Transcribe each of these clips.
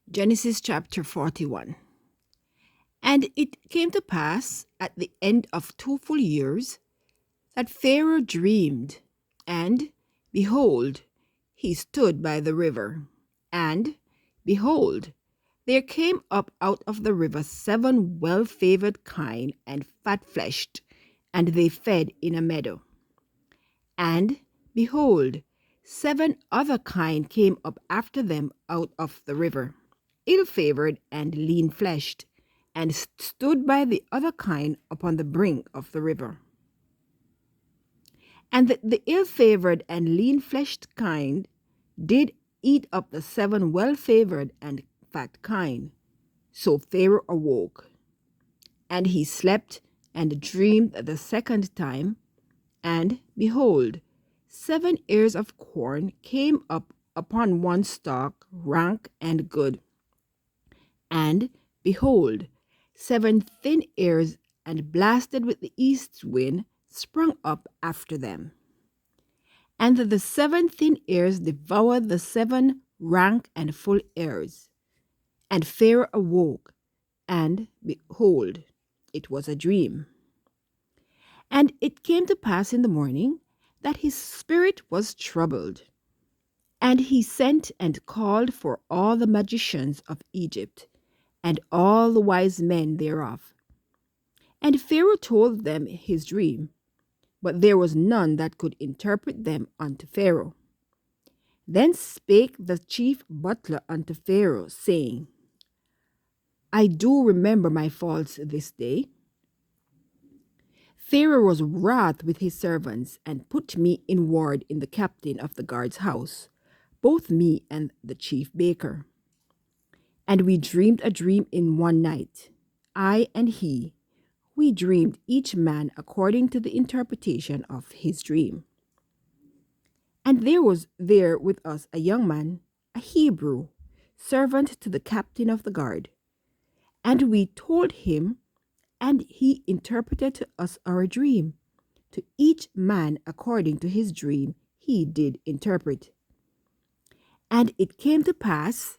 Genesis chapter 41. And it came to pass at the end of 2 full years that Pharaoh dreamed, and behold, he stood by the river. And behold, there came up out of the river 7 well-favored kine and fat-fleshed, and they fed in a meadow. And behold, 7 other kine came up after them out of the river, ill-favored and lean-fleshed, and stood by the other kine upon the brink of the river. And the ill-favored and lean-fleshed kine did eat up the 7 well-favored and fat kine. So Pharaoh awoke, and he slept and dreamed the second time, and behold, 7 ears of corn came up upon one stalk, rank and good. And behold, 7 thin ears and blasted with the east wind sprung up after them. And the 7 thin ears devoured the 7 rank and full ears. And Pharaoh awoke, and behold, it was a dream. And it came to pass in the morning that his spirit was troubled. And he sent and called for all the magicians of Egypt, and all the wise men thereof. And Pharaoh told them his dream, but there was none that could interpret them unto Pharaoh. Then spake the chief butler unto Pharaoh, saying, I do remember my faults this day. Pharaoh was wrath with his servants, and put me in ward in the captain of the guard's house, both me and the chief baker. And we dreamed a dream in one night, I and he. We dreamed each man according to the interpretation of his dream. And there was there with us a young man, a Hebrew, servant to the captain of the guard. And we told him, and he interpreted to us our dream. To each man according to his dream he did interpret. And it came to pass,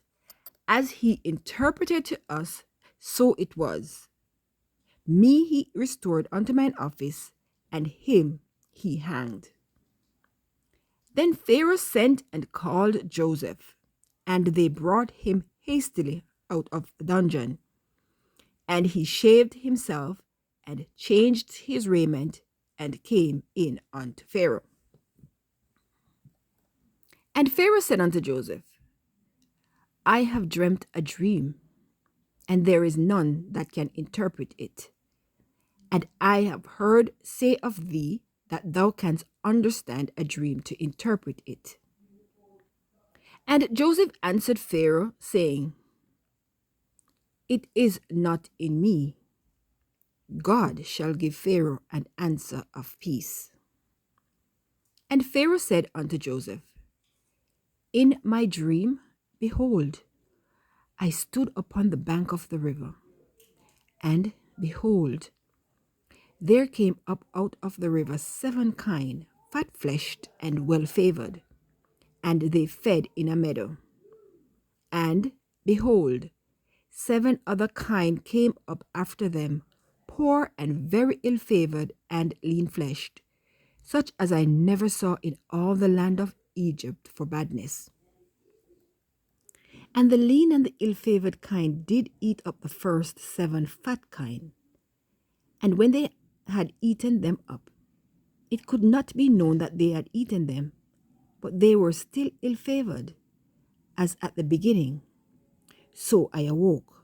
as he interpreted to us, so it was. Me he restored unto mine office, and him he hanged. Then Pharaoh sent and called Joseph, and they brought him hastily out of the dungeon. And he shaved himself, and changed his raiment, and came in unto Pharaoh. And Pharaoh said unto Joseph, I have dreamt a dream, and there is none that can interpret it. And I have heard say of thee that thou canst understand a dream to interpret it. And Joseph answered Pharaoh, saying, It is not in me. God shall give Pharaoh an answer of peace. And Pharaoh said unto Joseph, In my dream, behold, I stood upon the bank of the river, and behold, there came up out of the river 7 kine, fat-fleshed and well-favored, and they fed in a meadow. And behold, 7 other kine came up after them, poor and very ill-favored and lean-fleshed, such as I never saw in all the land of Egypt for badness. And the lean and the ill-favored kine did eat up the first 7 fat kine. And when they had eaten them up, it could not be known that they had eaten them, but they were still ill-favored, as at the beginning. So I awoke.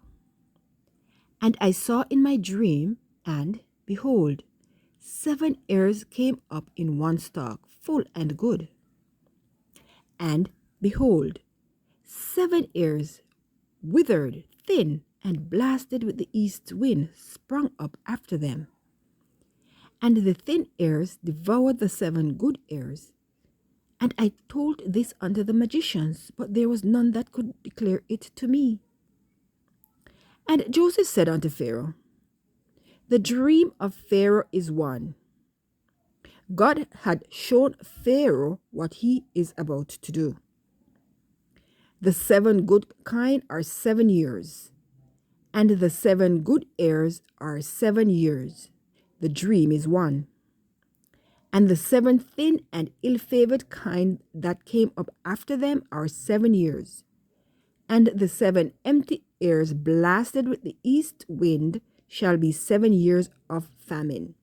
And I saw in my dream, and behold, 7 ears came up in one stalk, full and good. And behold, 7 ears, withered, thin, and blasted with the east wind, sprung up after them. And the thin ears devoured the 7 good ears. And I told this unto the magicians, but there was none that could declare it to me. And Joseph said unto Pharaoh, The dream of Pharaoh is one. God had shown Pharaoh what he is about to do. The 7 good kine are 7 years, and the 7 good heirs are 7 years. The dream is one. And the 7 thin and ill-favored kine that came up after them are 7 years. And the 7 empty airs blasted with the east wind shall be 7 years of famine.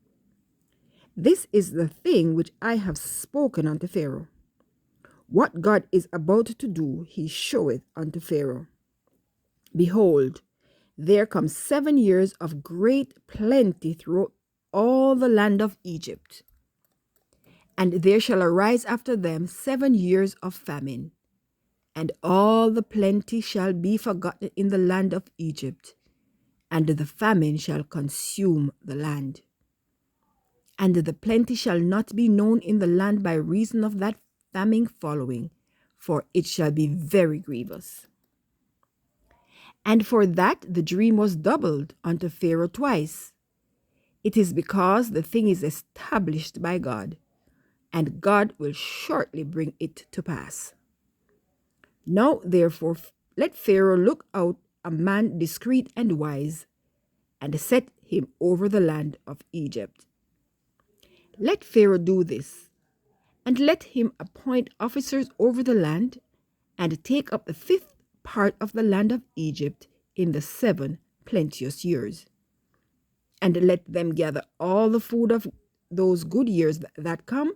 This is the thing which I have spoken unto Pharaoh. What God is about to do, he showeth unto Pharaoh. Behold, there come 7 years of great plenty throughout all the land of Egypt. And there shall arise after them 7 years of famine, and all the plenty shall be forgotten in the land of Egypt, and the famine shall consume the land. And the plenty shall not be known in the land by reason of that famine following, for it shall be very grievous. And for that the dream was doubled unto Pharaoh twice. It is because the thing is established by God, and God will shortly bring it to pass. Now therefore let Pharaoh look out a man discreet and wise, and set him over the land of Egypt. Let Pharaoh do this, and let him appoint officers over the land, and take up the 5th part of the land of Egypt in the 7 plenteous years. And let them gather all the food of those good years that come,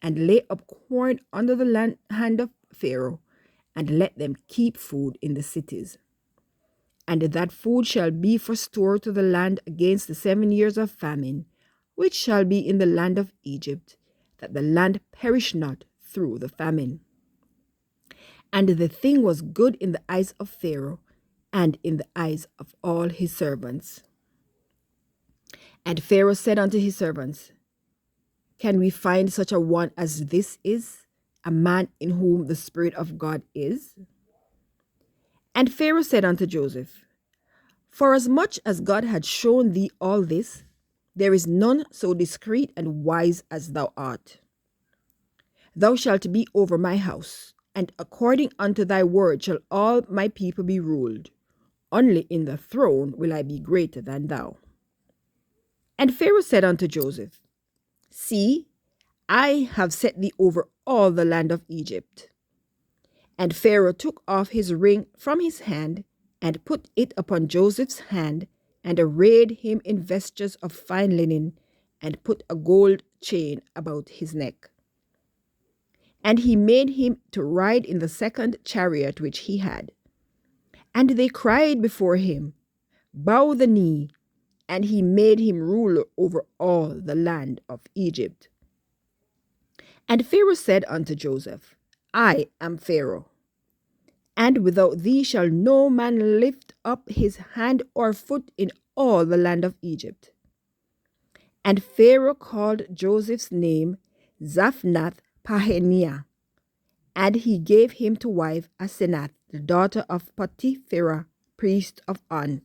and lay up corn under the hand of Pharaoh, and let them keep food in the cities. And that food shall be for store to the land against the 7 years of famine, which shall be in the land of Egypt, that the land perish not through the famine. And the thing was good in the eyes of Pharaoh, and in the eyes of all his servants. And Pharaoh said unto his servants, Can we find such a one as this is, a man in whom the Spirit of God is? And Pharaoh said unto Joseph, Forasmuch as God had shown thee all this, there is none so discreet and wise as thou art. Thou shalt be over my house, and according unto thy word shall all my people be ruled. Only in the throne will I be greater than thou. And Pharaoh said unto Joseph, See, I have set thee over all the land of Egypt. And Pharaoh took off his ring from his hand, and put it upon Joseph's hand, and arrayed him in vestures of fine linen, and put a gold chain about his neck. And he made him to ride in the 2nd chariot which he had. And they cried before him, Bow the knee, and he made him ruler over all the land of Egypt. And Pharaoh said unto Joseph, I am Pharaoh, and without thee shall no man lift up his hand or foot in all the land of Egypt. And Pharaoh called Joseph's name Zaphnath-Paaneah, and he gave him to wife Asenath, the daughter of Potipherah, priest of On.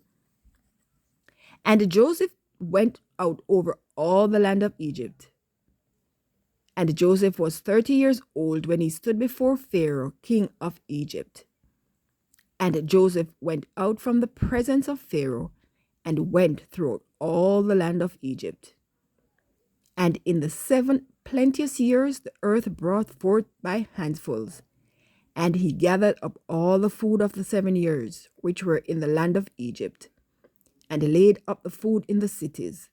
And Joseph went out over all the land of Egypt. And Joseph was 30 years old when he stood before Pharaoh, king of Egypt. And Joseph went out from the presence of Pharaoh, and went throughout all the land of Egypt. And in the 7 plenteous years the earth brought forth by handfuls, and he gathered up all the food of the 7 years which were in the land of Egypt, and laid up the food in the cities.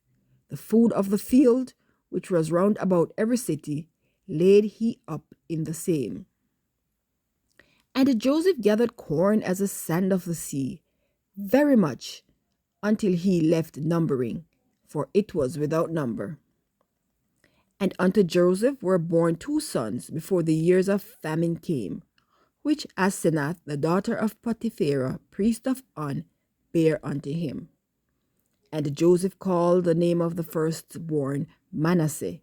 The food of the field, which was round about every city, laid he up in the same. And Joseph gathered corn as the sand of the sea, very much, until he left numbering, for it was without number. And unto Joseph were born 2 sons before the years of famine came, which Asenath, the daughter of Potipherah, priest of On, bare unto him. And Joseph called the name of the firstborn Manasseh,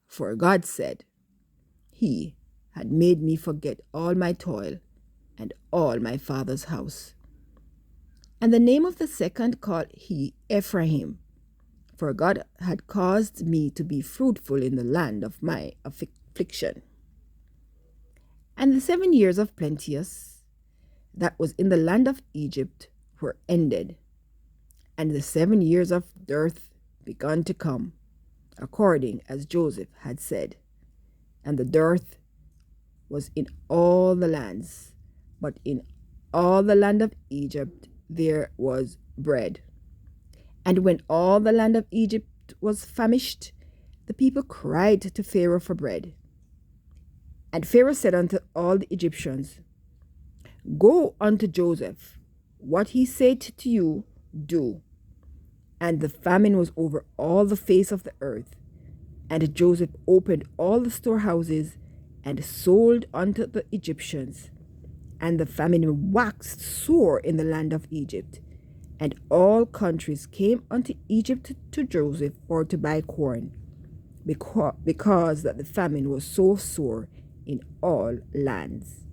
for God said, He had made me forget all my toil and all my father's house. And the name of the second called he Ephraim, for God had caused me to be fruitful in the land of my affliction. And the 7 years of plenteous, that was in the land of Egypt were ended, and the 7 years of dearth begun to come, according as Joseph had said. And the dearth was in all the lands, but in all the land of Egypt there was bread. And when all the land of Egypt was famished, the people cried to Pharaoh for bread. And Pharaoh said unto all the Egyptians, Go unto Joseph, what he said to you, do. And the famine was over all the face of the earth. And Joseph opened all the storehouses and sold unto the Egyptians. And the famine waxed sore in the land of Egypt. And all countries came unto Egypt to Joseph for to buy corn, because that the famine was so sore in all lands.